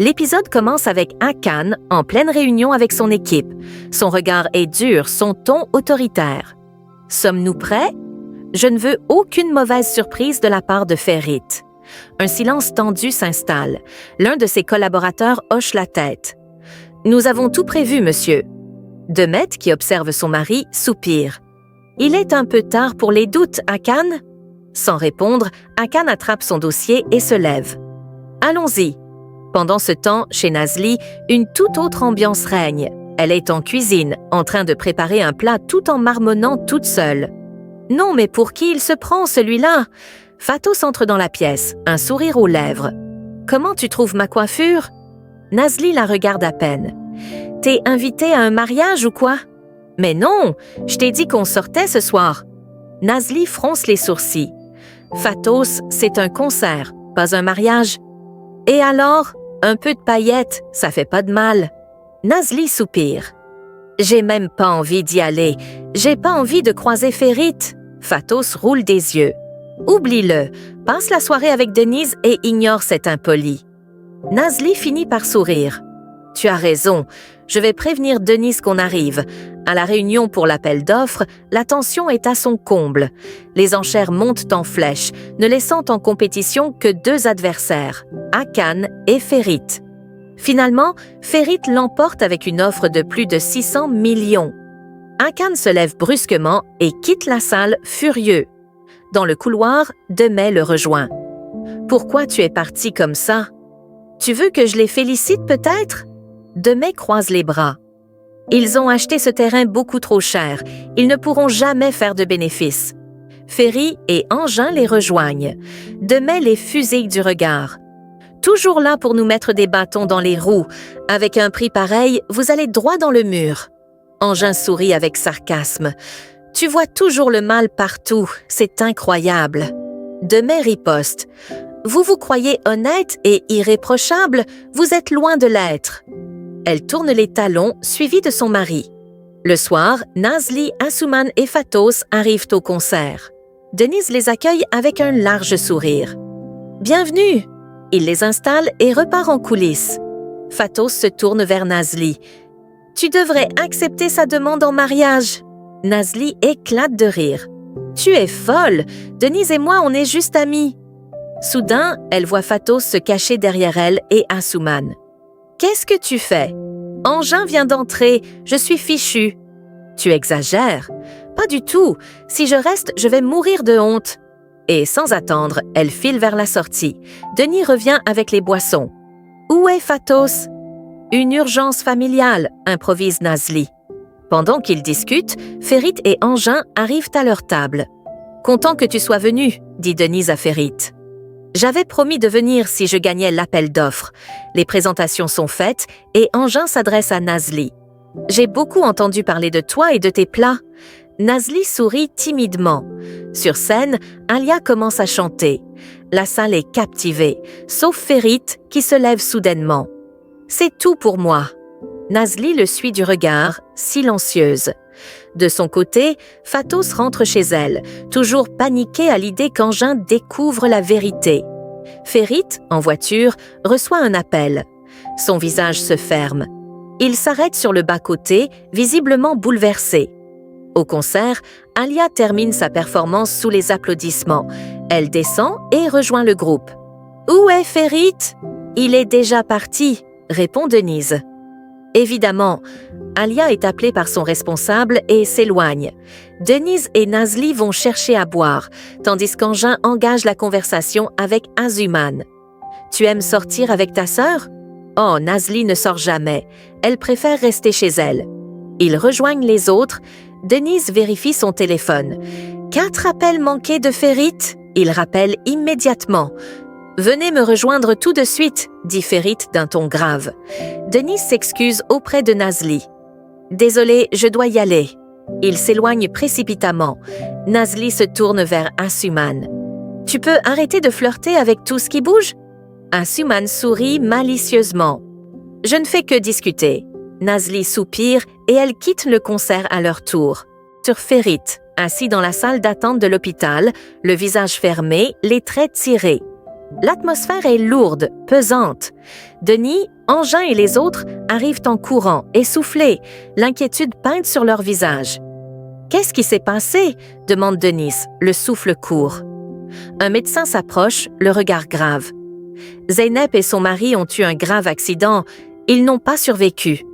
L'épisode commence avec Hakan en pleine réunion avec son équipe. Son regard est dur, son ton autoritaire. Sommes-nous prêts? Je ne veux aucune mauvaise surprise de la part de Ferit. Un silence tendu s'installe. L'un de ses collaborateurs hoche la tête. « Nous avons tout prévu, monsieur. » Demet, qui observe son mari, soupire. « Il est un peu tard pour les doutes, Hakan ?» Sans répondre, Hakan attrape son dossier et se lève. « Allons-y. » Pendant ce temps, chez Nazli, une toute autre ambiance règne. Elle est en cuisine, en train de préparer un plat tout en marmonnant toute seule. « Non, mais pour qui il se prend, celui-là ?» Fatos entre dans la pièce, un sourire aux lèvres. « Comment tu trouves ma coiffure ?» Nazli la regarde à peine. « T'es invité à un mariage ou quoi ?»« Mais non, je t'ai dit qu'on sortait ce soir. » Nazli fronce les sourcils. « Fatos, c'est un concert, pas un mariage. »« Et alors, un peu de paillettes, ça fait pas de mal. » Nazli soupire. « J'ai même pas envie d'y aller. J'ai pas envie de croiser Ferit. » Fatos roule des yeux. « Oublie-le, passe la soirée avec Denise et ignore cet impoli. » Nazli finit par sourire. « Tu as raison, je vais prévenir Denise qu'on arrive. À la réunion pour l'appel d'offres, la tension est à son comble. Les enchères montent en flèche, ne laissant en compétition que deux adversaires, Hakan et Ferit. Finalement, Ferit l'emporte avec une offre de plus de 600 millions. Hakan se lève brusquement et quitte la salle furieux. Dans le couloir, Demet le rejoint. « Pourquoi tu es parti comme ça? Tu veux que je les félicite peut-être ?» Demet croise les bras. « Ils ont acheté ce terrain beaucoup trop cher. Ils ne pourront jamais faire de bénéfices. » Ferry et Engin les rejoignent. Demet les fusille du regard. « Toujours là pour nous mettre des bâtons dans les roues. Avec un prix pareil, vous allez droit dans le mur. » Engin sourit avec sarcasme. « Tu vois toujours le mal partout, c'est incroyable. » Demet riposte. « Vous vous croyez honnête et irréprochable, vous êtes loin de l'être. » Elle tourne les talons, suivie de son mari. Le soir, Nazli, Asuman et Fatos arrivent au concert. Denise les accueille avec un large sourire. « Bienvenue !» Il les installe et repart en coulisses. Fatos se tourne vers Nazli. « Tu devrais accepter sa demande en mariage. » Nazli éclate de rire. « Tu es folle! Denise et moi, on est juste amis. » Soudain, elle voit Fatos se cacher derrière elle et Asuman. « Qu'est-ce que tu fais? Engin vient d'entrer, je suis fichue. »« Tu exagères. »« Pas du tout. Si je reste, je vais mourir de honte. » Et sans attendre, elle file vers la sortie. Denis revient avec les boissons. « Où est Fatos? »« Une urgence familiale, » improvise Nazli. Pendant qu'ils discutent, Ferit et Engin arrivent à leur table. « Content que tu sois venu, » dit Denise à Ferit. « J'avais promis de venir si je gagnais l'appel d'offres. Les présentations sont faites et Engin s'adresse à Nazli. « J'ai beaucoup entendu parler de toi et de tes plats. » Nazli sourit timidement. Sur scène, Alia commence à chanter. La salle est captivée, sauf Ferit qui se lève soudainement. « C'est tout pour moi. » Nazli le suit du regard, silencieuse. De son côté, Fatos rentre chez elle, toujours paniquée à l'idée qu'Engin découvre la vérité. Ferit, en voiture, reçoit un appel. Son visage se ferme. Il s'arrête sur le bas-côté, visiblement bouleversé. Au concert, Alia termine sa performance sous les applaudissements. Elle descend et rejoint le groupe. « Où est Ferit? »« Il est déjà parti, » répond Denise. Évidemment, Alia est appelée par son responsable et s'éloigne. Denise et Nazli vont chercher à boire, tandis qu'Engin engage la conversation avec Asuman. « Tu aimes sortir avec ta sœur ?» Oh, Nazli ne sort jamais. Elle préfère rester chez elle. Ils rejoignent les autres. Denise vérifie son téléphone. 4 appels manqués de Ferit. Il rappelle immédiatement. « Venez me rejoindre tout de suite, » dit Ferit d'un ton grave. Denise s'excuse auprès de Nazli. « Désolé, je dois y aller. » Il s'éloigne précipitamment. Nazli se tourne vers Asuman. « Tu peux arrêter de flirter avec tout ce qui bouge ?» Asuman sourit malicieusement. « Je ne fais que discuter. » Nazli soupire et elle quitte le concert à leur tour. Sur Ferit, assis dans la salle d'attente de l'hôpital, le visage fermé, les traits tirés. L'atmosphère est lourde, pesante. Denis, Engin et les autres arrivent en courant, essoufflés, l'inquiétude peinte sur leur visage. « Qu'est-ce qui s'est passé ?» demande Denise, le souffle court. Un médecin s'approche, le regard grave. Zeynep et son mari ont eu un grave accident. Ils n'ont pas survécu.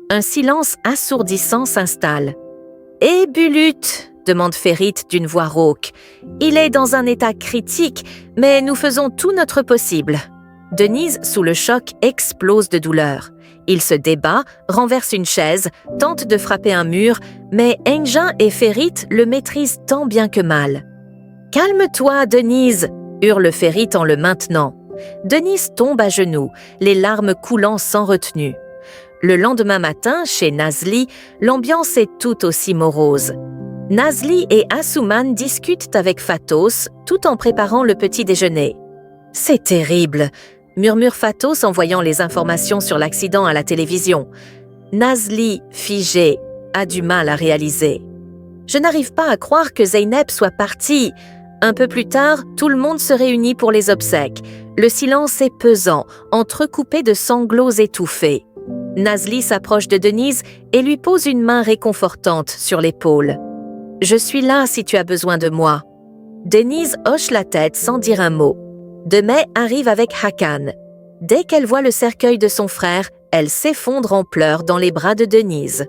Un silence assourdissant s'installe. « Et Bulut ?» demande Ferit d'une voix rauque. « Il est dans un état critique, mais nous faisons tout notre possible. » Denise, sous le choc, explose de douleur. Il se débat, renverse une chaise, tente de frapper un mur, mais Engin et Ferit le maîtrisent tant bien que mal. « Calme-toi, Denise !» hurle Ferit en le maintenant. Denise tombe à genoux, les larmes coulant sans retenue. Le lendemain matin, chez Nazli, l'ambiance est tout aussi morose. Nazli et Asuman discutent avec Fatos tout en préparant le petit déjeuner. « C'est terrible !» murmure Fatos en voyant les informations sur l'accident à la télévision. Nazli, figée, a du mal à réaliser. « Je n'arrive pas à croire que Zeynep soit partie. » Un peu plus tard, tout le monde se réunit pour les obsèques. Le silence est pesant, entrecoupé de sanglots étouffés. Nazli s'approche de Denise et lui pose une main réconfortante sur l'épaule. « Je suis là si tu as besoin de moi. » Denise hoche la tête sans dire un mot. Demey arrive avec Hakan. Dès qu'elle voit le cercueil de son frère, elle s'effondre en pleurs dans les bras de Denise.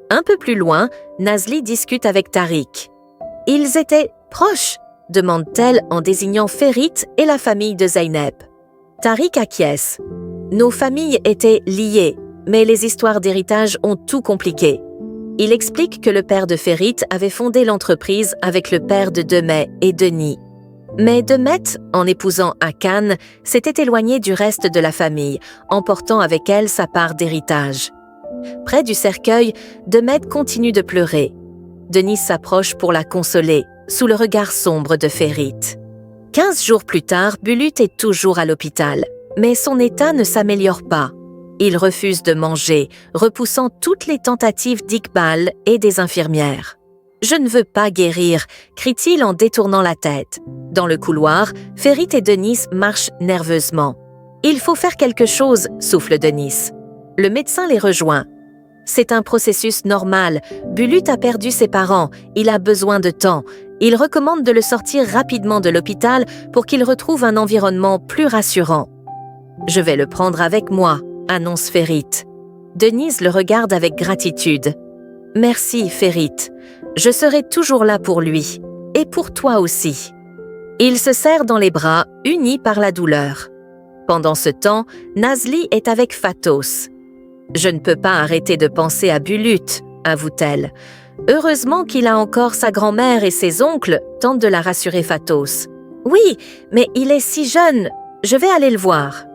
Un peu plus loin, Nazli discute avec Tariq. « Ils étaient proches ?» demande-t-elle en désignant Ferit et la famille de Zeynep. Tariq acquiesce. « Nos familles étaient liées, mais les histoires d'héritage ont tout compliqué. » Il explique que le père de Ferit avait fondé l'entreprise avec le père de Demey et Denis. Mais Demet, en épousant Hakan, s'était éloignée du reste de la famille, emportant avec elle sa part d'héritage. Près du cercueil, Demet continue de pleurer. Denis s'approche pour la consoler, sous le regard sombre de Ferit. 15 jours plus tard, Bulut est toujours à l'hôpital, mais son état ne s'améliore pas. Il refuse de manger, repoussant toutes les tentatives d'Iqbal et des infirmières. « Je ne veux pas guérir », crie-t-il en détournant la tête. Dans le couloir, Ferit et Denis marchent nerveusement. « Il faut faire quelque chose », souffle Denis. Le médecin les rejoint. « C'est un processus normal. Bulut a perdu ses parents. Il a besoin de temps. Il recommande de le sortir rapidement de l'hôpital pour qu'il retrouve un environnement plus rassurant. »« Je vais le prendre avec moi », annonce Ferit. Denise le regarde avec gratitude. « Merci, Ferit. Je serai toujours là pour lui. Et pour toi aussi. » Ils se serrent dans les bras, unis par la douleur. Pendant ce temps, Nazli est avec Fatos. « Je ne peux pas arrêter de penser à Bulut, » avoue-t-elle. « Heureusement qu'il a encore sa grand-mère et ses oncles, » tente de la rassurer Fatos. « Oui, mais il est si jeune. Je vais aller le voir. »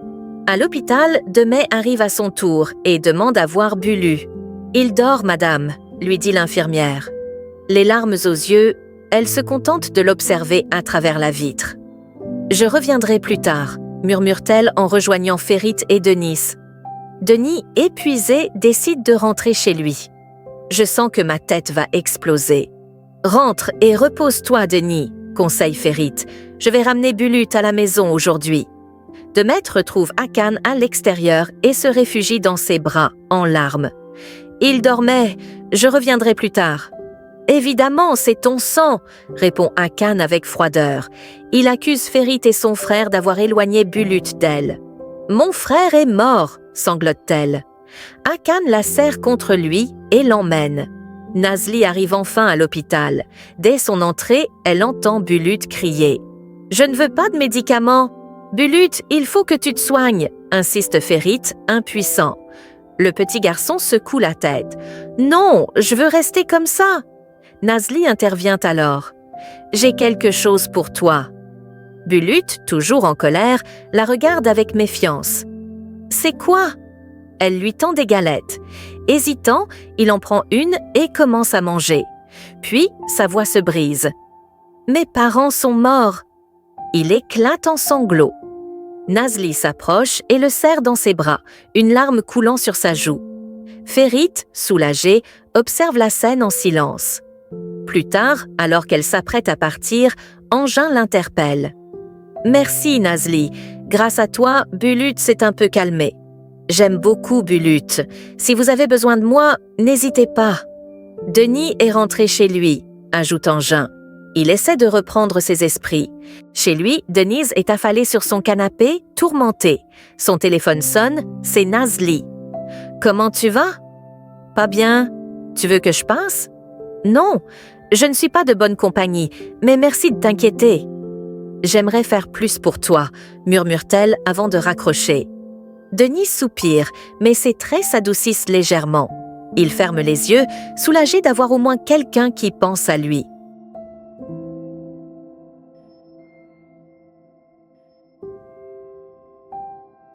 À l'hôpital, Demey arrive à son tour et demande à voir Bulut. « Il dort, madame, » lui dit l'infirmière. Les larmes aux yeux, elle se contente de l'observer à travers la vitre. « Je reviendrai plus tard », murmure-t-elle en rejoignant Ferit et Denis. Denis, épuisé, décide de rentrer chez lui. « Je sens que ma tête va exploser. »« Rentre et repose-toi, Denis, » conseille Ferit. « Je vais ramener Bulut à la maison aujourd'hui. » Demey retrouve Hakan à l'extérieur et se réfugie dans ses bras, en larmes. « Il dormait, je reviendrai plus tard. » « Évidemment, c'est ton sang !» répond Hakan avec froideur. Il accuse Ferit et son frère d'avoir éloigné Bulut d'elle. « Mon frère est mort !» sanglote-t-elle. Hakan la serre contre lui et l'emmène. Nazli arrive enfin à l'hôpital. Dès son entrée, elle entend Bulut crier. « Je ne veux pas de médicaments !»« Bulut, il faut que tu te soignes !» insiste Ferit, impuissant. Le petit garçon secoue la tête. « Non, je veux rester comme ça !» Nazli intervient alors. « J'ai quelque chose pour toi. » Bulut, toujours en colère, la regarde avec méfiance. « C'est quoi ?» Elle lui tend des galettes. Hésitant, il en prend une et commence à manger. Puis, sa voix se brise. « Mes parents sont morts !» Il éclate en sanglots. Nazli s'approche et le serre dans ses bras, une larme coulant sur sa joue. Ferit, soulagée, observe la scène en silence. Plus tard, alors qu'elle s'apprête à partir, Engin l'interpelle. « Merci, Nazli. Grâce à toi, Bulut s'est un peu calmé. J'aime beaucoup Bulut. Si vous avez besoin de moi, n'hésitez pas. Denis est rentré chez lui, ajoute Engin. Il essaie de reprendre ses esprits. Chez lui, Denise est affalée sur son canapé, tourmentée. Son téléphone sonne, c'est Nazli. « Comment tu vas? »« Pas bien. Tu veux que je passe? »« Non, je ne suis pas de bonne compagnie, mais merci de t'inquiéter. »« J'aimerais faire plus pour toi, » murmure-t-elle avant de raccrocher. Denis soupire, mais ses traits s'adoucissent légèrement. Il ferme les yeux, soulagé d'avoir au moins quelqu'un qui pense à lui.